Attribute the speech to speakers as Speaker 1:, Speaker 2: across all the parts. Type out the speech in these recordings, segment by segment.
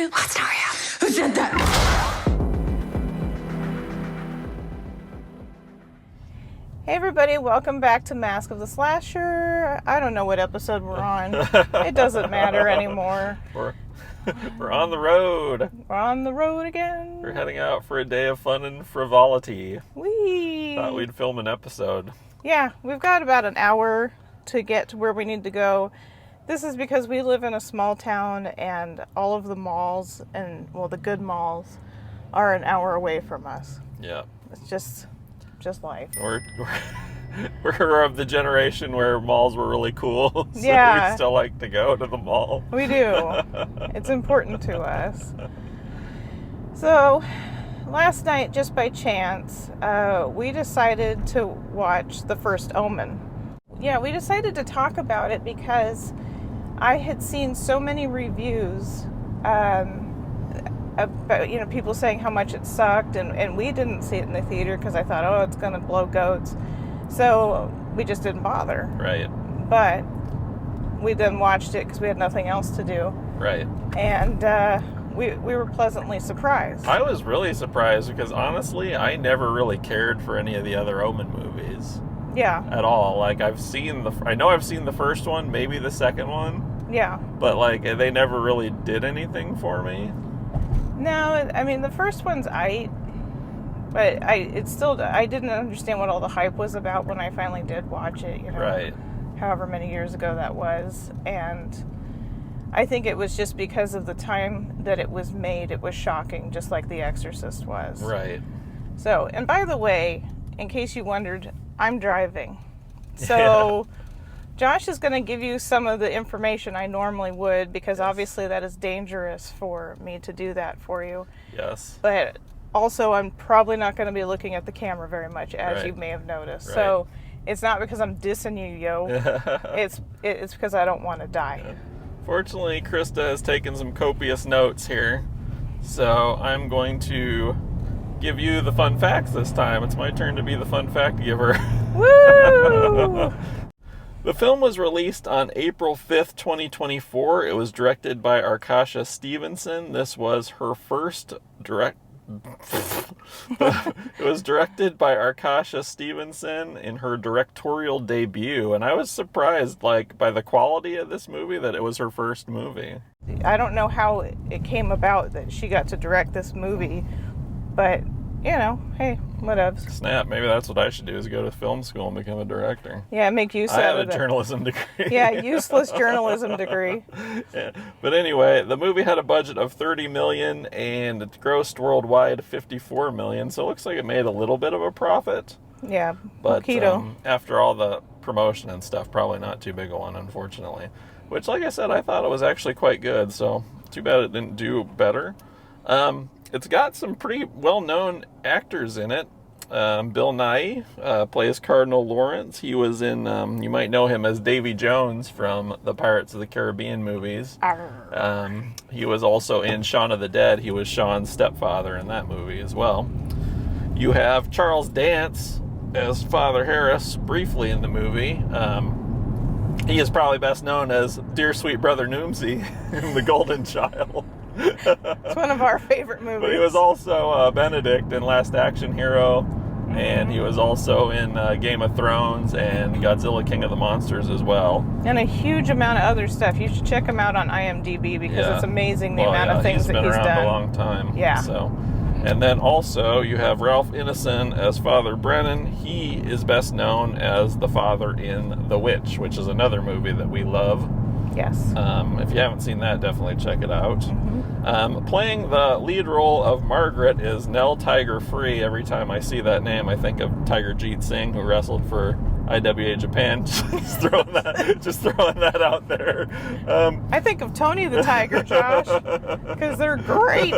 Speaker 1: real. What's not real? Who said that?
Speaker 2: Hey everybody, welcome back to Mask of the Slasher. I don't know what episode we're on. It doesn't matter anymore.
Speaker 3: We're on the road.
Speaker 2: We're on the road again.
Speaker 3: We're heading out for a day of fun and frivolity.
Speaker 2: Whee!
Speaker 3: Thought we'd film an episode.
Speaker 2: Yeah, we've got about an hour to get to where we need to go. This is because we live in a small town and all of the malls, and well, the good malls, are an hour away from us.
Speaker 3: Yeah.
Speaker 2: It's just life.
Speaker 3: We're of the generation where malls were really cool. So
Speaker 2: Yeah.
Speaker 3: we still like to go to the mall.
Speaker 2: We do. It's important to us. So, last night, just by chance, we decided to watch The First Omen. Yeah, we decided to talk about it because I had seen so many reviews about, people saying how much it sucked, and we didn't see it in the theater because I thought, oh, it's going to blow goats. So we just didn't bother.
Speaker 3: Right.
Speaker 2: But we then watched it because we had nothing else to do.
Speaker 3: Right.
Speaker 2: And we were pleasantly surprised.
Speaker 3: I was really surprised because honestly, I never really cared for any of the other Omen movies.
Speaker 2: Yeah.
Speaker 3: At all. Like I've seen the first one, maybe the second one.
Speaker 2: Yeah.
Speaker 3: But like they never really did anything for me.
Speaker 2: No, I mean the first one's but I didn't understand what all the hype was about when I finally did watch it,
Speaker 3: Right.
Speaker 2: However many years ago that was. And I think it was just because of the time that it was made, it was shocking, just like The Exorcist was.
Speaker 3: Right.
Speaker 2: So, and by the way, in case you wondered, I'm driving. So Josh is going to give you some of the information I normally would because obviously that is dangerous for me to do that for you.
Speaker 3: Yes.
Speaker 2: But also I'm probably not going to be looking at the camera very much, as
Speaker 3: Right.
Speaker 2: you may have noticed.
Speaker 3: Right.
Speaker 2: So it's not because I'm dissing you, yo. It's because I don't want to die.
Speaker 3: Yeah. Fortunately, Krista has taken some copious notes here. So I'm going to give you the fun facts this time. It's my turn to be the fun fact giver.
Speaker 2: Woo!
Speaker 3: The film was released on April 5th, 2024. It was directed by Arkasha Stevenson. This was her first It was directed by Arkasha Stevenson in her directorial debut, and I was surprised, by the quality of this movie, that it was her first movie.
Speaker 2: I don't know how it came about that she got to direct this movie, but, hey, whatevs.
Speaker 3: Snap, maybe that's what I should do, is go to film school and become a director.
Speaker 2: Yeah, make use
Speaker 3: I have
Speaker 2: of
Speaker 3: a journalism degree.
Speaker 2: Yeah, useless journalism degree.
Speaker 3: Yeah. But anyway, the movie had a budget of $30 million, and it grossed worldwide $54 million, so it looks like it made a little bit of a profit.
Speaker 2: Yeah,
Speaker 3: But
Speaker 2: keto.
Speaker 3: After all the promotion and stuff, probably not too big a one, unfortunately. Which, like I said, I thought it was actually quite good, so too bad it didn't do better. It's got some pretty well-known actors in it. Bill Nighy plays Cardinal Lawrence. He was in, you might know him as Davy Jones from the Pirates of the Caribbean movies. He was also in Shaun of the Dead. He was Sean's stepfather in that movie as well. You have Charles Dance as Father Harris briefly in the movie. He is probably best known as Dear Sweet Brother Noomsy in The Golden Child.
Speaker 2: It's one of our favorite movies.
Speaker 3: But he was also Benedict in Last Action Hero, and he was also in Game of Thrones and Godzilla King of the Monsters as well.
Speaker 2: And a huge amount of other stuff. You should check him out on IMDb because it's amazing the amount of things that he's done.
Speaker 3: He's been around a long time.
Speaker 2: Yeah.
Speaker 3: So, and then also you have Ralph Ineson as Father Brennan. He is best known as the father in The Witch, which is another movie that we love.
Speaker 2: Yes.
Speaker 3: If you haven't seen that, definitely check it out. Playing the lead role of Margaret is Nell Tiger Free. Every time I see that name, I think of Tiger Jeet Singh, who wrestled for IWA Japan. just throwing that out there.
Speaker 2: I think of Tony the Tiger, Josh, because they're great.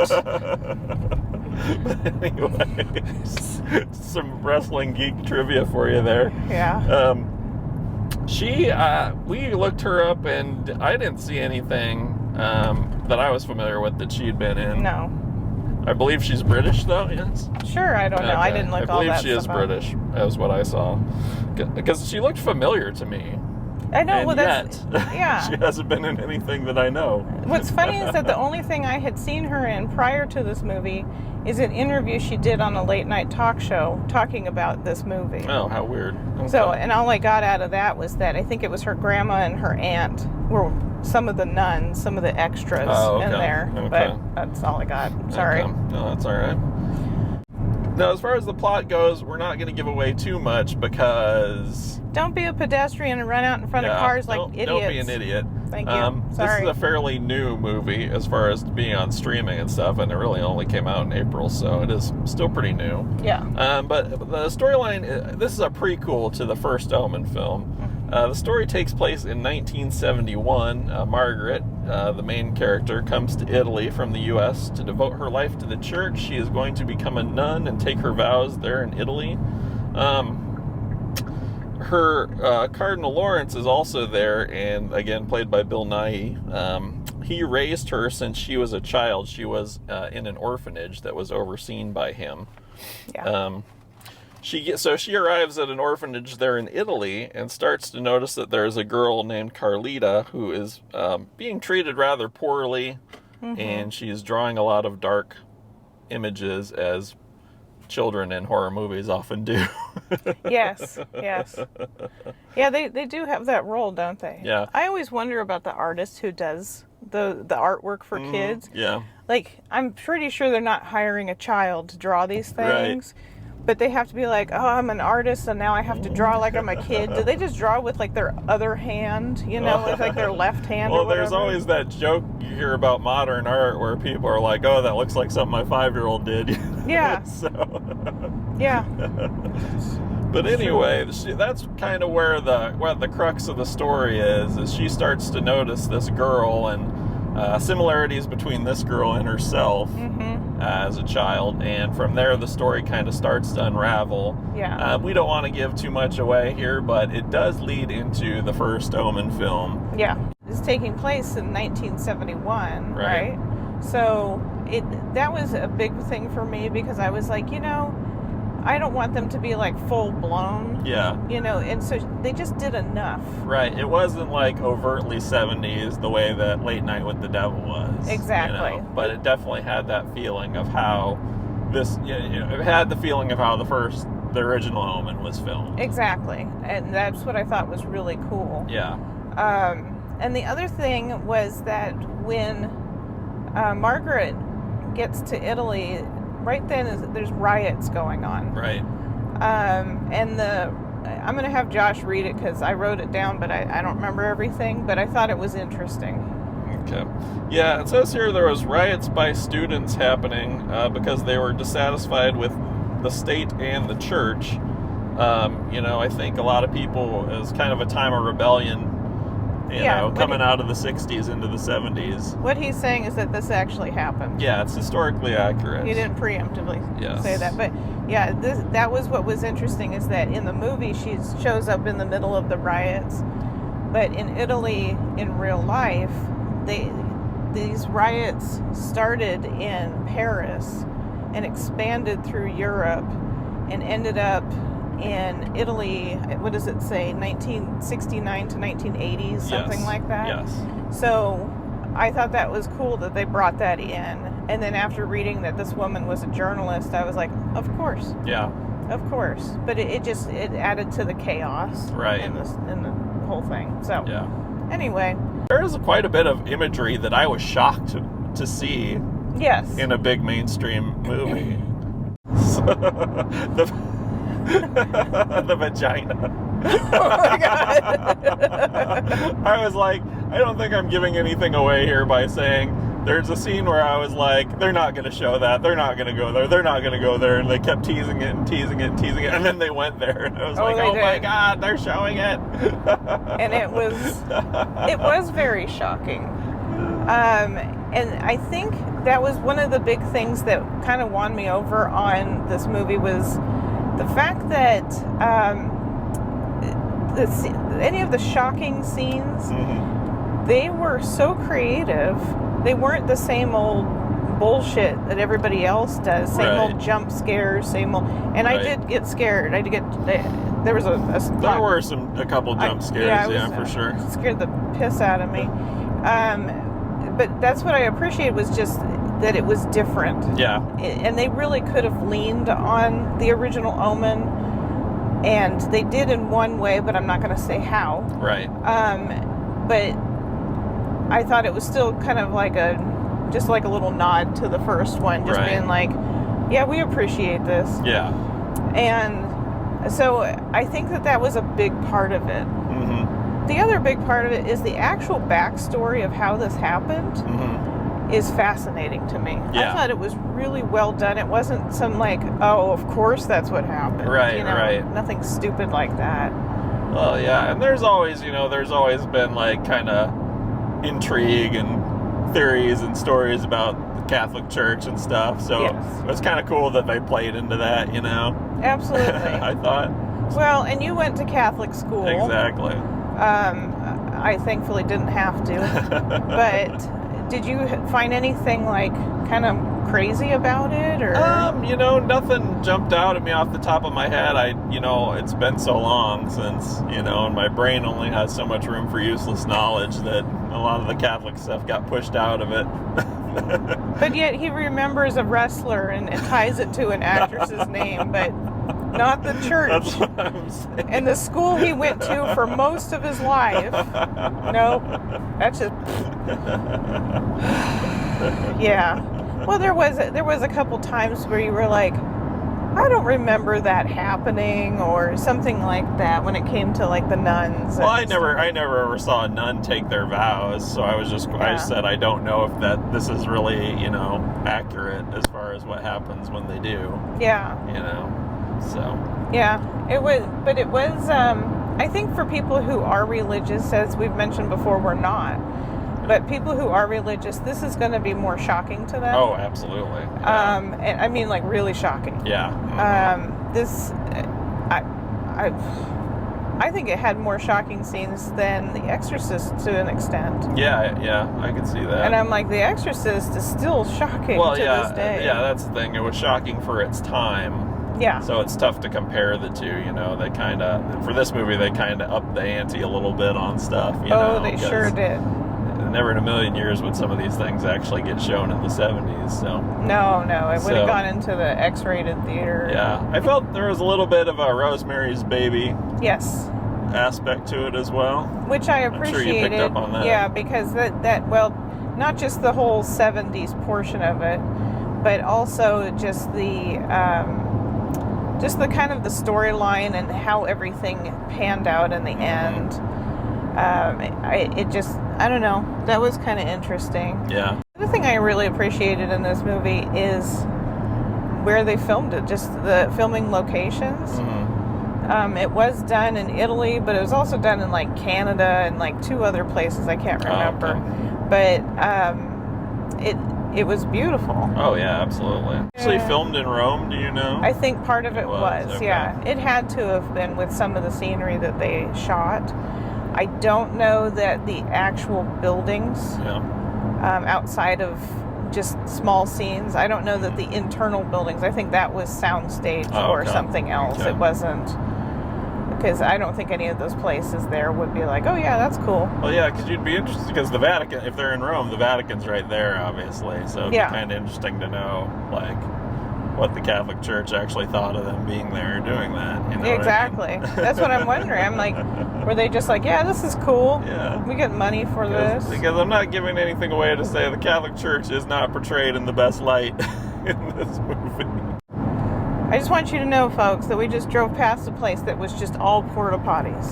Speaker 3: But anyways, some wrestling geek trivia for you there.
Speaker 2: Yeah.
Speaker 3: We looked her up, and I didn't see anything that I was familiar with that she'd been in.
Speaker 2: No.
Speaker 3: I believe she's British, though, yes?
Speaker 2: Sure, I don't know. I didn't look all that
Speaker 3: I believe she is
Speaker 2: stuff up.
Speaker 3: British, as what I saw. Because she looked familiar to me.
Speaker 2: I know.
Speaker 3: And
Speaker 2: well,
Speaker 3: yet,
Speaker 2: yeah.
Speaker 3: she hasn't been in anything that I know.
Speaker 2: What's funny is that the only thing I had seen her in prior to this movie is an interview she did on a late night talk show talking about this movie.
Speaker 3: Oh, how weird. Okay.
Speaker 2: So, and all I got out of that was that I think it was her grandma and her aunt were some of the nuns, some of the extras in there.
Speaker 3: Okay.
Speaker 2: But that's all I got. Sorry.
Speaker 3: Okay. No, that's all right. Now, as far as the plot goes, we're not going to give away too much because...
Speaker 2: Don't be a pedestrian and run out in front of cars like idiots.
Speaker 3: Don't be an idiot.
Speaker 2: Thank you. Sorry.
Speaker 3: This is a fairly new movie as far as being on streaming and stuff, and it really only came out in April, so it is still pretty new.
Speaker 2: Yeah.
Speaker 3: But the storyline, this is a prequel to the First Omen film. The story takes place in 1971. Margaret, the main character, comes to Italy from the U.S. to devote her life to the church. She is going to become a nun and take her vows there in Italy. Her Cardinal Lawrence is also there, and again played by Bill Nighy. He raised her since she was a child. She was in an orphanage that was overseen by him.
Speaker 2: Yeah.
Speaker 3: She arrives at an orphanage there in Italy and starts to notice that there's a girl named Carlita who is being treated rather poorly, and she's drawing a lot of dark images, as children in horror movies often do.
Speaker 2: Yes. Yeah, they do have that role, don't they?
Speaker 3: Yeah.
Speaker 2: I always wonder about the artist who does the artwork for kids.
Speaker 3: Yeah.
Speaker 2: Like, I'm pretty sure they're not hiring a child to draw these things. Right. But they have to be like, oh, I'm an artist, and now I have to draw like I'm a kid. Do they just draw with, like, their other hand, with, like, their left hand or whatever?
Speaker 3: Well, there's always that joke you hear about modern art where people are like, oh, that looks like something my 5-year-old did.
Speaker 2: Yeah. Yeah.
Speaker 3: But anyway, that's kind of where the crux of the story is she starts to notice this girl and similarities between this girl and herself. As a child, and from there the story kind of starts to unravel.
Speaker 2: Yeah.
Speaker 3: We don't want to give too much away here, but it does lead into the First Omen film.
Speaker 2: Yeah. It's taking place in 1971, right? So that was a big thing for me because I was like, I don't want them to be like full blown.
Speaker 3: Yeah.
Speaker 2: And so they just did enough.
Speaker 3: Right. It wasn't like overtly 70s the way that Late Night with the Devil was.
Speaker 2: Exactly.
Speaker 3: But it definitely had that feeling of how it had the feeling of how the original Omen was filmed.
Speaker 2: Exactly. And that's what I thought was really cool.
Speaker 3: Yeah.
Speaker 2: And the other thing was that when Margaret gets to Italy, right then there's riots going on.
Speaker 3: Right.
Speaker 2: And I'm going to have Josh read it because I wrote it down, but I don't remember everything, but I thought it was interesting. Okay.
Speaker 3: Yeah, it says here there was riots by students happening because they were dissatisfied with the state and the church. I think a lot of people, it was kind of a time of rebellion, coming out of the 60s into the 70s.
Speaker 2: What he's saying is that this actually happened.
Speaker 3: Yeah, it's historically accurate.
Speaker 2: He didn't preemptively say that. But yeah, that was what was interesting, is that in the movie she shows up in the middle of the riots. But in Italy, in real life, these riots started in Paris and expanded through Europe and ended up in Italy, what does it say, 1969 to 1980s, something like that?
Speaker 3: Yes.
Speaker 2: So I thought that was cool that they brought that in. And then after reading that this woman was a journalist, I was like, of course.
Speaker 3: Yeah.
Speaker 2: Of course. But it added to the chaos in the whole thing. So anyway.
Speaker 3: There is quite a bit of imagery that I was shocked to see in a big mainstream movie. The vagina.
Speaker 2: Oh my God.
Speaker 3: I was like, I don't think I'm giving anything away here by saying there's a scene where I was like, they're not going to show that. They're not going to go there. They're not going to go there. And they kept teasing it and teasing it and teasing it. And then they went there. And I was my God, they're showing it.
Speaker 2: And it was very shocking. And I think that was one of the big things that kind of won me over on this movie was the fact that any of the shocking scenes, they were so creative. They weren't the same old bullshit that everybody else does. Same old jump scares, same old. And I did get scared. there was
Speaker 3: there were a couple jump scares, for sure.
Speaker 2: Scared the piss out of me. But that's what I appreciated, was just that it was different.
Speaker 3: Yeah.
Speaker 2: And they really could have leaned on the original Omen, and they did in one way, but I'm not going to say how.
Speaker 3: Right.
Speaker 2: But I thought it was still kind of like just like a little nod to the first one, just being like, yeah, we appreciate this.
Speaker 3: Yeah.
Speaker 2: And so I think that was a big part of it.
Speaker 3: Mm-hmm.
Speaker 2: The other big part of it is the actual backstory of how this happened.
Speaker 3: Mm-hmm.
Speaker 2: Is fascinating to me.
Speaker 3: Yeah.
Speaker 2: I thought it was really well done. It wasn't some like, oh, of course that's what happened.
Speaker 3: Right, right.
Speaker 2: Nothing stupid like that.
Speaker 3: Well, yeah, and there's always been like kind of intrigue and theories and stories about the Catholic Church and stuff. So it's kind of cool that they played into that,
Speaker 2: Absolutely.
Speaker 3: I thought.
Speaker 2: Well, and you went to Catholic school.
Speaker 3: Exactly.
Speaker 2: I thankfully didn't have to, but. Did you find anything like kind of crazy about it, or?
Speaker 3: Nothing jumped out at me off the top of my head. It's been so long since, and my brain only has so much room for useless knowledge that a lot of the Catholic stuff got pushed out of it.
Speaker 2: But yet he remembers a wrestler and ties it to an actress's name, but not the church.
Speaker 3: That's what I'm saying.
Speaker 2: And the school he went to for most of his life. Nope. That's just... Yeah. Well, there was a couple times where you were like, I don't remember that happening, or something like that, when it came to like the nuns.
Speaker 3: Well, I never ever saw a nun take their vows, so I just said I don't know if this is really, accurate as far as what happens when they do.
Speaker 2: Yeah.
Speaker 3: So.
Speaker 2: Yeah, it was, I think for people who are religious, as we've mentioned before, we're not. But people who are religious, this is going to be more shocking to them.
Speaker 3: Oh, absolutely. Yeah.
Speaker 2: And I mean, like, really shocking.
Speaker 3: Yeah.
Speaker 2: I think it had more shocking scenes than The Exorcist to an extent.
Speaker 3: Yeah, I can see that.
Speaker 2: And I'm like, The Exorcist is still shocking to this day.
Speaker 3: Yeah, that's the thing. It was shocking for its time.
Speaker 2: Yeah.
Speaker 3: So it's tough to compare the two, They kind of, for this movie, they kind of upped the ante a little bit on stuff,
Speaker 2: they sure did.
Speaker 3: Never in a million years would some of these things actually get shown in the 70s, so.
Speaker 2: No, it would have gone into the X-rated theater.
Speaker 3: Yeah. I felt there was a little bit of a Rosemary's Baby aspect to it as well.
Speaker 2: Which I appreciated.
Speaker 3: I'm sure you picked up on that.
Speaker 2: Yeah, because that not just the whole 70s portion of it, but also just the kind of the storyline and how everything panned out in the end. I don't know, that was kind of interesting.
Speaker 3: Yeah.
Speaker 2: The other thing I really appreciated in this movie is where they filmed it, just the filming locations. Mm-hmm. It was done in Italy, but it was also done in like Canada and like 2 other places I can't remember.
Speaker 3: Okay.
Speaker 2: But it was beautiful.
Speaker 3: Oh yeah, absolutely. Actually filmed in Rome, do you know?
Speaker 2: I think part of it was
Speaker 3: okay.
Speaker 2: Yeah. It had to have been with some of the scenery that they shot. I don't know that the actual buildings, outside of just small scenes, I don't know that the internal buildings, I think that was soundstage or something else. Okay. It wasn't, because I don't think any of those places there would be like, oh yeah, that's cool.
Speaker 3: Well, yeah, because you'd be interested, because the Vatican, if they're in Rome, the Vatican's right there, obviously, so it'd be kind of interesting to know, like, what the Catholic Church actually thought of them being there doing that.
Speaker 2: Exactly.
Speaker 3: What I mean?
Speaker 2: That's what I'm wondering. I'm like, were they just like, yeah, this is cool.
Speaker 3: Yeah.
Speaker 2: We get money for this.
Speaker 3: Because I'm not giving anything away to say the Catholic Church is not portrayed in the best light in this movie.
Speaker 2: I just want you to know, folks, that we just drove past a place that was just all porta potties.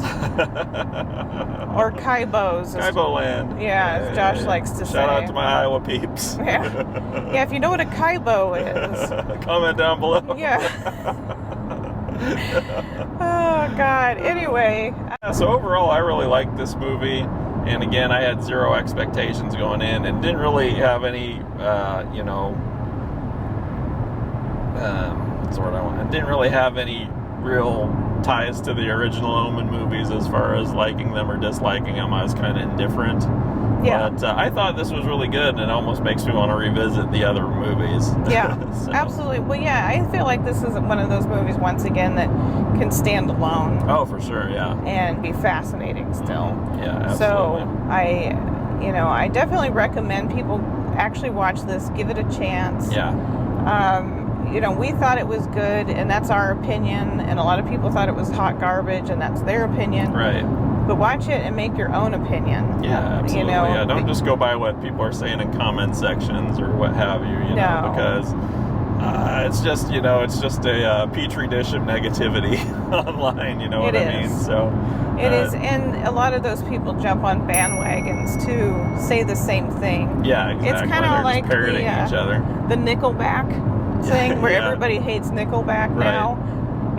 Speaker 2: Or Kaibos.
Speaker 3: Kaibo land.
Speaker 2: Yeah, as Josh likes to say.
Speaker 3: Shout out to my Iowa peeps.
Speaker 2: Yeah, if you know what a Kaibo is.
Speaker 3: Comment down below.
Speaker 2: Yeah. Oh, God. Anyway.
Speaker 3: So overall, I really liked this movie. And again, I had 0 expectations going in and didn't really have any, what's the word I want? I didn't really have any real ties to the original Omen movies as far as liking them or disliking them. I was kind of indifferent.
Speaker 2: Yeah.
Speaker 3: But I thought this was really good, and it almost makes me want to revisit the other movies.
Speaker 2: Yeah,
Speaker 3: So.
Speaker 2: absolutely. Well, yeah, I feel like this is one of those movies, once again, that can stand alone.
Speaker 3: Oh, for sure, yeah.
Speaker 2: And be fascinating still.
Speaker 3: Yeah, absolutely.
Speaker 2: So I definitely recommend people actually watch this, give it a chance.
Speaker 3: Yeah.
Speaker 2: We thought it was good, and that's our opinion, and a lot of people thought it was hot garbage, and that's their opinion.
Speaker 3: Right.
Speaker 2: But watch it and make your own opinion.
Speaker 3: Yeah, absolutely. Don't just go by what people are saying in comment sections or what have you, know, because it's just, it's just a petri dish of negativity online, you know what I mean? So
Speaker 2: it is, and a lot of those people jump on bandwagons to say the same thing.
Speaker 3: Yeah, exactly.
Speaker 2: It's kind of like
Speaker 3: parroting each other.
Speaker 2: The Nickelback thing, where everybody hates Nickelback now.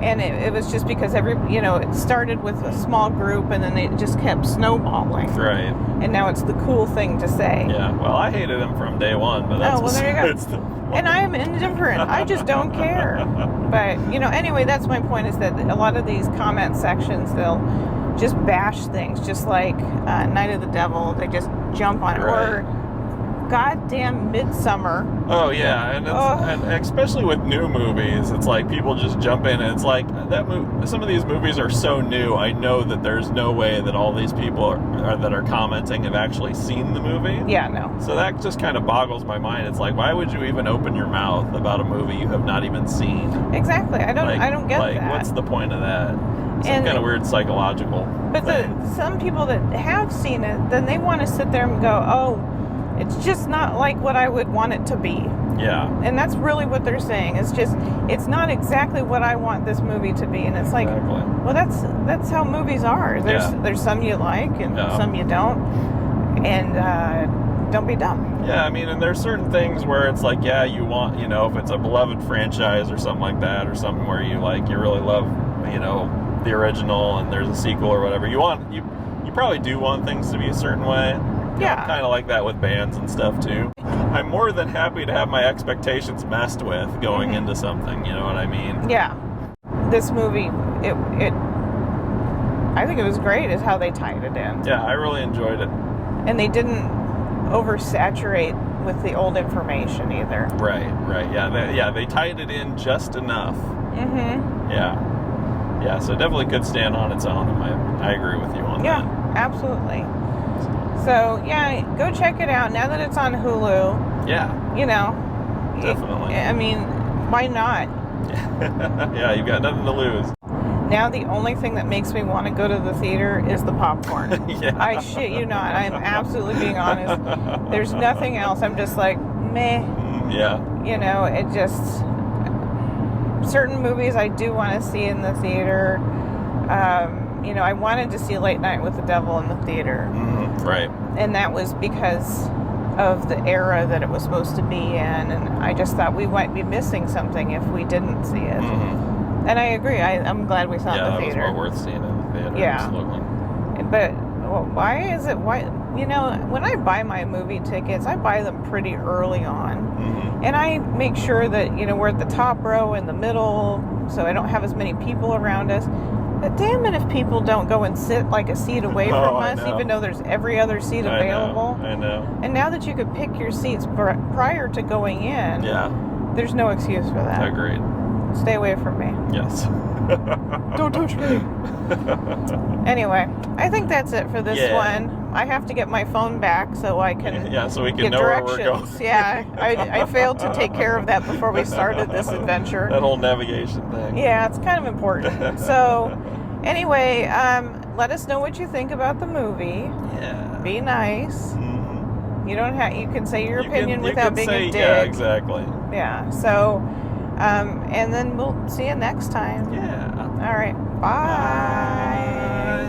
Speaker 2: And it was just because it started with a small group, and then it just kept snowballing. Right. And now it's the cool thing to say.
Speaker 3: Yeah. Well, I hated him from day one, but that's
Speaker 2: there you go. And I am indifferent. I just don't care. But anyway, that's my point, is that a lot of these comment sections, they'll just bash things, just like Night of the Devil. They just jump on it.
Speaker 3: Right.
Speaker 2: Or goddamn Midsummer.
Speaker 3: Oh yeah, and especially with new movies, it's like people just jump in, and it's like some of these movies are so new. I know that there's no way that all these people that are commenting have actually seen the movie.
Speaker 2: Yeah, no.
Speaker 3: So that just kind of boggles my mind. It's like, why would you even open your mouth about a movie you have not even seen?
Speaker 2: Exactly. I don't get that.
Speaker 3: What's the point of that? Some kind of weird psychological.
Speaker 2: But some people that have seen it, then they want to sit there and go, oh, it's just not like what I would want it to be.
Speaker 3: Yeah.
Speaker 2: And that's really what they're saying. It's not exactly what I want this movie to be. And it's like, well, that's how movies are. There's some you like and some you don't. And don't be dumb.
Speaker 3: Yeah, I mean, and there's certain things where it's like, you want, if it's a beloved franchise or something like that, or something where you really love, the original, and there's a sequel or whatever. You probably do want things to be a certain way.
Speaker 2: Yeah.
Speaker 3: Kind of like that with bands and stuff too. I'm more than happy to have my expectations messed with going into something, you know what I mean?
Speaker 2: Yeah. This movie, I think it was great is how they tied it in.
Speaker 3: Yeah, I really enjoyed it.
Speaker 2: And they didn't oversaturate with the old information either.
Speaker 3: Right. Yeah, they tied it in just enough.
Speaker 2: Mm-hmm.
Speaker 3: Yeah, so it definitely could stand on its own. I agree with you on that.
Speaker 2: Yeah, absolutely. So, go check it out now that it's on Hulu.
Speaker 3: Yeah. Definitely.
Speaker 2: I mean, why not?
Speaker 3: Yeah, you've got nothing to lose.
Speaker 2: Now the only thing that makes me want to go to the theater is the popcorn.
Speaker 3: Yeah.
Speaker 2: I shit you not. I am absolutely being honest. There's nothing else. I'm just like, meh.
Speaker 3: Yeah.
Speaker 2: It just... Certain movies I do want to see in the theater. I wanted to see Late Night with the Devil in the theater.
Speaker 3: Right.
Speaker 2: And that was because of the era that it was supposed to be in. And I just thought we might be missing something if we didn't see it.
Speaker 3: Mm-hmm.
Speaker 2: And I agree. I'm glad we saw it in the theater.
Speaker 3: Yeah, it was well worth seeing in the theater.
Speaker 2: Yeah.
Speaker 3: Absolutely.
Speaker 2: But why is it... when I buy my movie tickets, I buy them pretty early on.
Speaker 3: Mm-hmm.
Speaker 2: And I make sure that, we're at the top row in the middle, so I don't have as many people around us. But damn it if people don't go and sit like a seat away from us, even though there's every other seat available.
Speaker 3: I know.
Speaker 2: And now that you could pick your seats prior to going in, there's no excuse for that.
Speaker 3: Agreed.
Speaker 2: Stay away from me.
Speaker 3: Yes.
Speaker 2: Don't touch me. Anyway, I think that's it for this one. I have to get my phone back so I can
Speaker 3: so we can
Speaker 2: get
Speaker 3: know
Speaker 2: directions.
Speaker 3: where we're going.
Speaker 2: Yeah, I failed to take care of that before we started this adventure.
Speaker 3: That whole navigation thing.
Speaker 2: Yeah, it's kind of important. So, anyway, let us know what you think about the movie.
Speaker 3: Yeah.
Speaker 2: Be nice.
Speaker 3: Mm-hmm.
Speaker 2: You don't have. You can say your opinion without being a dick.
Speaker 3: Yeah, exactly.
Speaker 2: Yeah. So, and then we'll see you next time.
Speaker 3: Yeah.
Speaker 2: All right. Bye.